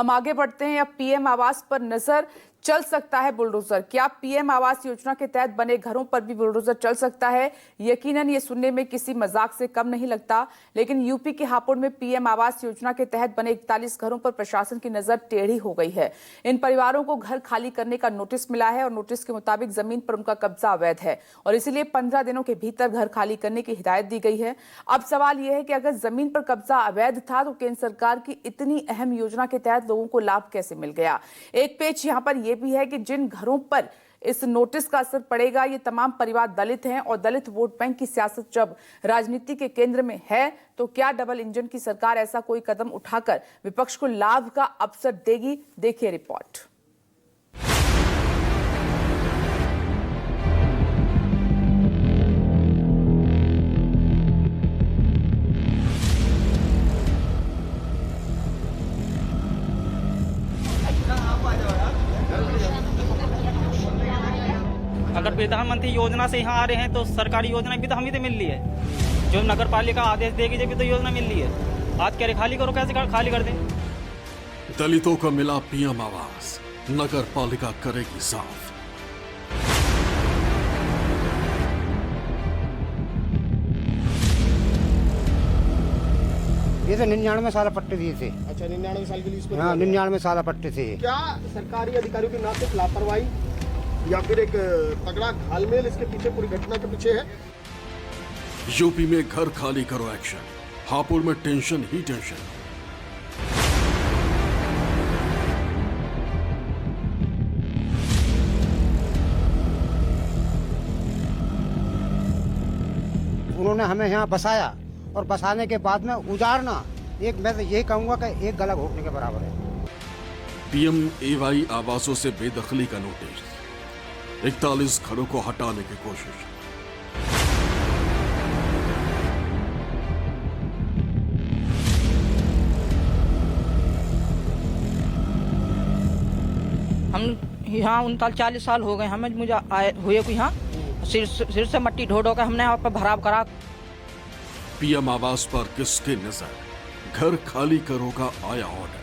हम आगे बढ़ते हैं। अब पीएम आवास पर नजर, चल सकता है बुलडोजर। क्या पीएम आवास योजना के तहत बने घरों पर भी बुलडोजर चल सकता है? यकीनन ये सुनने में किसी मजाक से कम नहीं लगता, लेकिन यूपी के हापुड़ में पीएम आवास योजना के तहत बने 41 घरों पर प्रशासन की नजर टेढ़ी हो गई है। इन परिवारों को घर खाली करने का नोटिस मिला है और नोटिस के मुताबिक जमीन पर उनका कब्जा अवैध है और इसीलिए 15 दिनों के भीतर घर खाली करने की हिदायत दी गई है। अब सवाल यह है कि अगर जमीन पर कब्जा अवैध था तो केंद्र सरकार की इतनी अहम योजना के तहत लोगों को लाभ कैसे मिल गया? एक पेच यहाँ पर यह भी है कि जिन घरों पर इस नोटिस का असर पड़ेगा, ये तमाम परिवार दलित हैं और दलित वोट बैंक की सियासत जब राजनीति के केंद्र में है तो क्या डबल इंजन की सरकार ऐसा कोई कदम उठाकर विपक्ष को लाभ का अवसर देगी? देखिए रिपोर्ट। अगर प्रधानमंत्री योजना से यहाँ आ रहे हैं तो सरकारी योजना भी तो हमें तो मिल रही है। जो नगर पालिका आदेश देगी जब भी तो योजना मिल रही है। आज कह रहे खाली करो, कैसे खाली कर दें? दलितों को मिला पीएम आवास, नगर पालिका करेगी साफ। ये तो 99 साल पट्टे दिए थे। अच्छा, 99 साल के लिए इसमें? हाँ, 99 साल पट्टे थे। क्या सरकारी अधिकारियों की ना सिर्फ लापरवाही या फिर एक तगड़ा घालमेल इसके पीछे, पूरी घटना के पीछे है? यूपी में घर खाली करो एक्शन, हापुड़ में टेंशन ही टेंशन। उन्होंने हमें यहाँ बसाया और बसाने के बाद में उजाड़ना, एक मैं तो यही कहूँगा कि एक गला घोटने के बराबर है। पीएमएवाई आवासों से बेदखली का नोटिस, 41 घरों को हटाने की कोशिश। हम यहाँ 39-40 साल हो गए हमें, मुझे आए हुए को यहाँ सिर से मट्टी ढो ढो कर हमने यहाँ पर भराव करा। पीएम आवास पर किसकी नजर? घर खाली करो का आया ऑर्डर।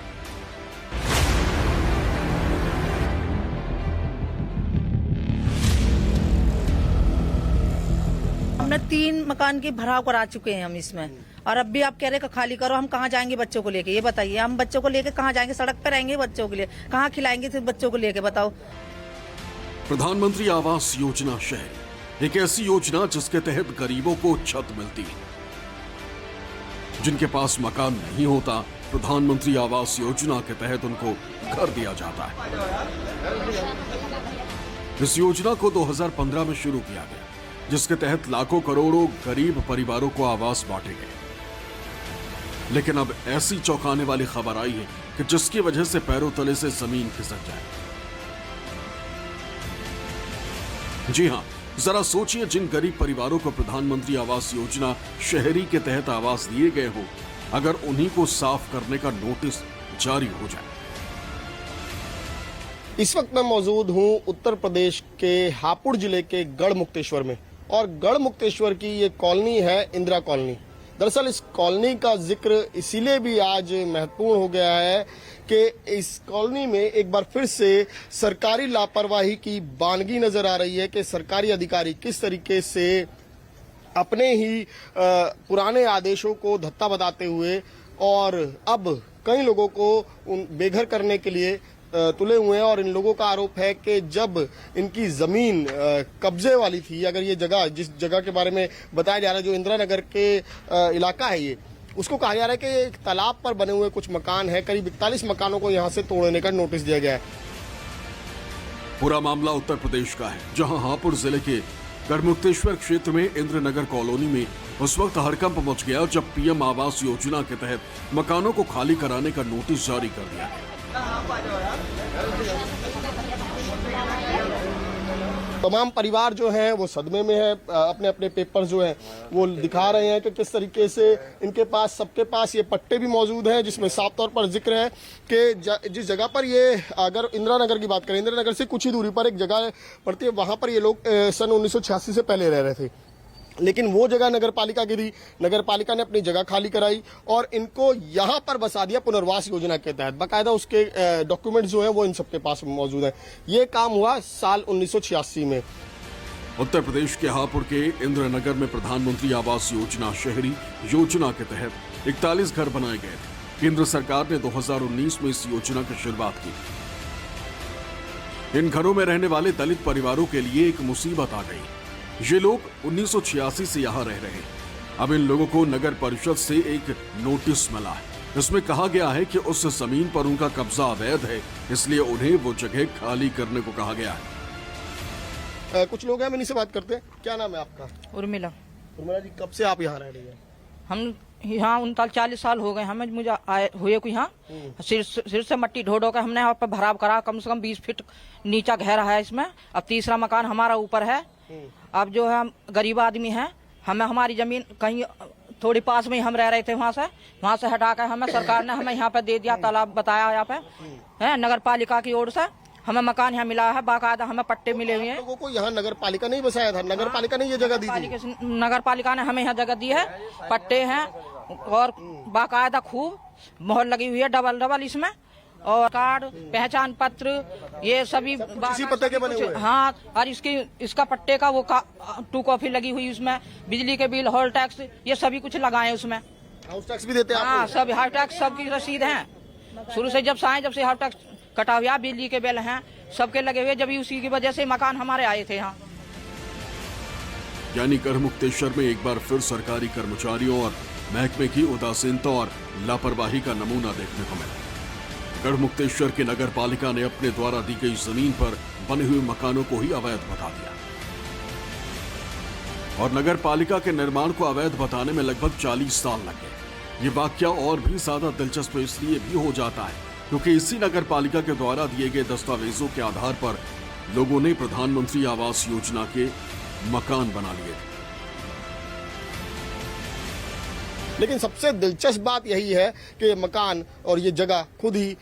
हमने 3 मकान की भराव करा चुके हैं हम इसमें, और अब भी आप कह रहे हैं खाली करो। हम कहाँ जाएंगे बच्चों को लेके? ये बताइए, हम बच्चों को लेके कहाँ जाएंगे? सड़क पे रहेंगे बच्चों के लिए, कहाँ खिलाएंगे सिर्फ बच्चों को लेके? बताओ। प्रधानमंत्री आवास योजना शहरी, एक ऐसी योजना जिसके तहत गरीबों को छत मिलती है। जिनके पास मकान नहीं होता, प्रधानमंत्री आवास योजना के तहत उनको घर दिया जाता है। इस योजना को 2015 में शुरू किया गया, जिसके तहत लाखों करोड़ों गरीब परिवारों को आवास बांटे गए। लेकिन अब ऐसी चौंकाने वाली खबर आई है कि जिसकी वजह से पैरों तले से जमीन खिसक जाए। जी हां, जरा सोचिए, जिन गरीब परिवारों को प्रधानमंत्री आवास योजना शहरी के तहत आवास दिए गए हो, अगर उन्हीं को साफ करने का नोटिस जारी हो जाए। इस वक्त मैं मौजूद हूं उत्तर प्रदेश के हापुड़ जिले के गढ़मुक्तेश्वर में, और गढ़मुक्तेश्वर की ये कॉलोनी है इंदिरा कॉलोनी। दरअसल इस कॉलोनी का जिक्र इसीलिए भी आज महत्वपूर्ण हो गया है कि इस कॉलोनी में एक बार फिर से सरकारी लापरवाही की बानगी नजर आ रही है कि सरकारी अधिकारी किस तरीके से अपने ही पुराने आदेशों को धत्ता बताते हुए और अब कई लोगों को बेघर करने के लिए तुले हुए हैं। और इन लोगों का आरोप है कि जब इनकी जमीन कब्जे वाली थी, अगर ये जगह, जिस जगह के बारे में बताया जा रहा है, जो इंदिरा नगर के इलाका है, ये उसको कहा जा रहा है कि एक तालाब पर बने हुए कुछ मकान है, करीब 41 मकानों को यहां से तोड़ने का नोटिस दिया गया है। पूरा मामला उत्तर प्रदेश का है, जहां हापुड़ जिले के गढ़मुक्तेश्वर क्षेत्र में इंद्रनगर कॉलोनी में उस वक्त हड़कंप मच गया जब पीएम आवास योजना के तहत मकानों को खाली कराने का नोटिस जारी कर दिया गया। तमाम परिवार जो हैं वो सदमे में है, अपने अपने पेपर जो हैं वो दिखा रहे हैं कि किस तरीके से इनके पास, सबके पास ये पट्टे भी मौजूद हैं, जिसमें साफ तौर पर जिक्र है कि जिस जगह पर ये, अगर इंदिरा नगर की बात करें, इंदिरा नगर से कुछ ही दूरी पर एक जगह पड़ती है, वहां पर ये लोग सन 1986 से पहले रह रहे थे। लेकिन वो जगह नगर पालिका की थी, नगर पालिका ने अपनी जगह खाली कराई और इनको यहाँ पर बसा दिया पुनर्वास योजना के तहत। बाकायदा उसके डॉक्यूमेंट्स जो हैं वो इन सबके पास मौजूद हैं। ये काम हुआ साल 1986 में। उत्तर प्रदेश के हापुड़ के इंद्रनगर में प्रधानमंत्री आवास योजना शहरी योजना के तहत 41 घर बनाए गए थे। केंद्र सरकार ने 2019 में इस योजना की शुरुआत की। इन घरों में रहने वाले दलित परिवारों के लिए एक मुसीबत आ गई। ये लोग 1986 से यहाँ रह रहे हैं। अब इन लोगों को नगर परिषद से एक नोटिस मिला है। इसमें कहा गया है कि उस जमीन पर उनका कब्जा अवैध है, इसलिए उन्हें वो जगह खाली करने को कहा गया है। कुछ लोग हैं, हम इन्हीं से बात करते हैं। क्या नाम है आपका? उर्मिला। उर्मिला जी, कब से आप यहाँ रह रही हैं? हम यहाँ 39-40 साल हो गए हमें, मुझे आए हुए को यहाँ सिर से मट्टी ढो ढो कर हमने यहाँ पर भराव करा। कम से कम 20 फीट नीचा गहरा है इसमें। अब तीसरा मकान हमारा ऊपर है। अब जो है हम गरीब आदमी हैं, हमें हमारी जमीन कहीं थोड़ी पास में ही हम रह रहे थे, वहाँ से हटा कर हमें सरकार ने हमें यहाँ पे दे दिया। तालाब बताया यहाँ पे है नगर पालिका की ओर से हमें मकान यहाँ मिला है। बाकायदा हमें पट्टे मिले हुए हैं। लोगों को यहाँ नगर पालिका नहीं बसाया था, नगर पालिका ने ये जगह दी थी। नगर पालिका ने हमें यहाँ जगह दी है, पट्टे हैं और बाकायदा खूब मोहर लगी हुई है डबल इसमें, और कार्ड, पहचान पत्र, ये सभी इसी पत्ते के बने हुए हैं। हाँ, और इसका पट्टे का वो 2 कॉपी लगी हुई उसमें, बिजली के बिल, हॉल टैक्स, ये सभी कुछ लगाए उसमें। हाउस टैक्स भी देते हैं? हाँ, सब हाउस टैक्स सबकी रसीद है। शुरू से जब से हाउस टैक्स कटा हुआ, बिजली के बिल हैं, सबके लगे हुए। जब उसी की वजह से मकान हमारे आए थे यहाँ। यानी गढ़मुक्तेश्वर में एक बार फिर सरकारी कर्मचारियों और महकमे की उदासीनता और लापरवाही का नमूना देखने को मिला। गढ़मुक्तेश्वर की नगर पालिका ने अपने द्वारा दी गई जमीन पर बने हुए मकानों को ही अवैध बता दिया और नगर पालिका के निर्माण को अवैध बताने में लगभग 40 साल लग गए। ये वाकया और भी ज्यादा दिलचस्प इसलिए भी हो जाता है क्योंकि इसी नगर पालिका के द्वारा दिए गए दस्तावेजों के आधार पर लोगों ने प्रधानमंत्री आवास योजना के मकान बना लिए थे। लेकिन सबसे दिलचस्प बात यही है कि मकान और ये जगह खुद ही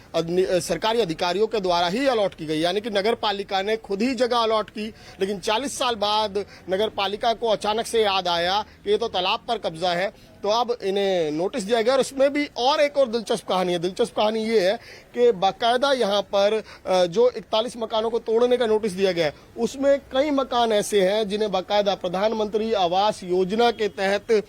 सरकारी अधिकारियों के द्वारा ही अलॉट की गई, यानी कि नगर पालिका ने खुद ही जगह अलॉट की। लेकिन 40 साल बाद नगर पालिका को अचानक से याद आया कि ये तो तालाब पर कब्जा है, तो अब इन्हें नोटिस दिया गया। और उसमें भी और एक और दिलचस्प कहानी है। दिलचस्प कहानी ये है कि बाकायदा यहाँ पर जो 41 मकानों को तोड़ने का नोटिस दिया गया है, उसमें कई मकान ऐसे हैं जिन्हें बाकायदा प्रधानमंत्री आवास योजना के तहत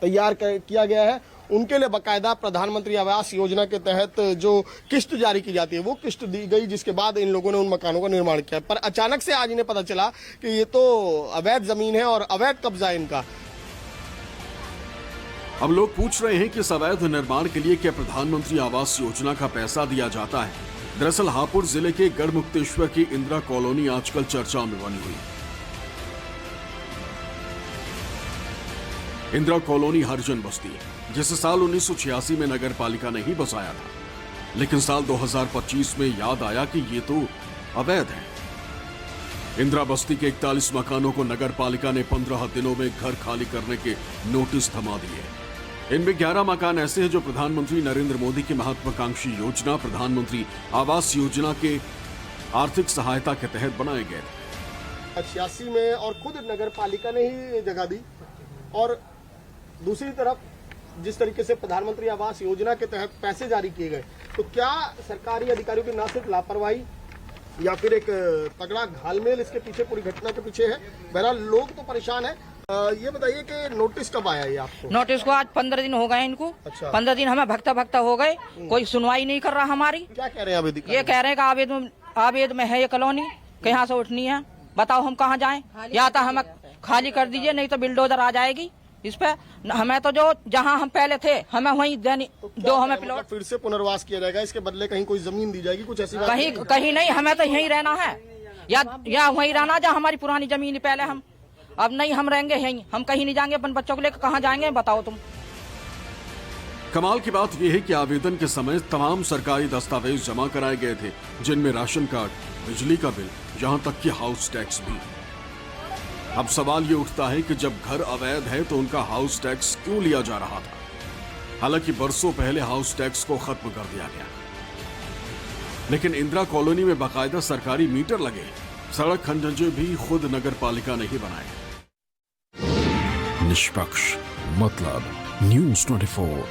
तैयार किया गया है। उनके लिए बाकायदा प्रधानमंत्री आवास योजना के तहत जो किस्त जारी की जाती है वो किस्त दी गई, जिसके बाद इन लोगों ने उन मकानों का निर्माण किया। पर अचानक से आज इन्हें पता चला कि ये तो अवैध जमीन है और अवैध कब्जा है इनका। अब लोग पूछ रहे हैं कि इस अवैध निर्माण के लिए क्या प्रधानमंत्री आवास योजना का पैसा दिया जाता है। दरअसल हापुड़ जिले के गढ़मुक्तेश्वर की इंदिरा कॉलोनी आजकल चर्चा में बनी हुई है। इंदिरा कॉलोनी हरिजन बस्ती है, जिसे साल 1986 में नगर पालिका ने ही बसाया था, लेकिन साल 2025 में याद आया कि ये तो अवैध है। इंदिरा बस्ती के 41 मकानों को नगर पालिका ने 15 दिनों में घर खाली करने के नोटिस थमा दिए। इनमें 11 मकान ऐसे हैं जो प्रधानमंत्री नरेंद्र मोदी की महत्वाकांक्षी योजना प्रधानमंत्री आवास योजना के आर्थिक सहायता के तहत बनाए गए थे। 86 में और खुद नगर पालिका ने ही जगह दी। और दूसरी तरफ जिस तरीके से प्रधानमंत्री आवास योजना के तहत पैसे जारी किए गए, तो क्या सरकारी अधिकारियों की ना सिर्फ लापरवाही या फिर एक तगड़ा घालमेल इसके पीछे, पूरी घटना के पीछे है? बहरहाल लोग तो परेशान है। ये बताइए कि नोटिस कब आया ये आपको? नोटिस को आज 15 दिन हो गए इनको। अच्छा। 15 दिन हमें भक्ता हो गए, कोई सुनवाई नहीं कर रहा हमारी। क्या कह रहे हैं अभी? ये कह रहे हैं कि आवेद में है ये कॉलोनी, कहाँ से उठनी है, बताओ हम कहाँ जाएं? या तो हमें खाली कर दीजिए, नहीं तो बिल्डोजर आ जाएगी इस पे। हमें तो जो जहाँ हम पहले थे हमें वहीं देनी दो, हमें प्लॉट फिर से पुनर्वास किया जाएगा, इसके बदले कहीं कोई जमीन दी जाएगी, कुछ ऐसी बात? कहीं नहीं, हमें तो यहीं रहना है या वहीं रहना जहाँ हमारी पुरानी जमीन पहले। हम अब नहीं, हम रहेंगे यहीं, हम कहीं नहीं जाएंगे। अपन बच्चों को लेकर कहाँ जाएंगे बताओ तुम। कमाल की बात यह है कि आवेदन के समय तमाम सरकारी दस्तावेज जमा कराए गए थे, जिनमें राशन कार्ड, बिजली का बिल, यहाँ तक कि हाउस टैक्स भी। अब सवाल ये उठता है कि जब घर अवैध है तो उनका हाउस टैक्स क्यों लिया जा रहा था? हालांकि बरसों पहले हाउस टैक्स को खत्म कर दिया गया, लेकिन इंदिरा कॉलोनी में बाकायदा सरकारी मीटर लगे। सड़क खंडंजे भी खुद नगर पालिका ने ही बनाए। निष्पक्ष, मतलब न्यूज़ 24।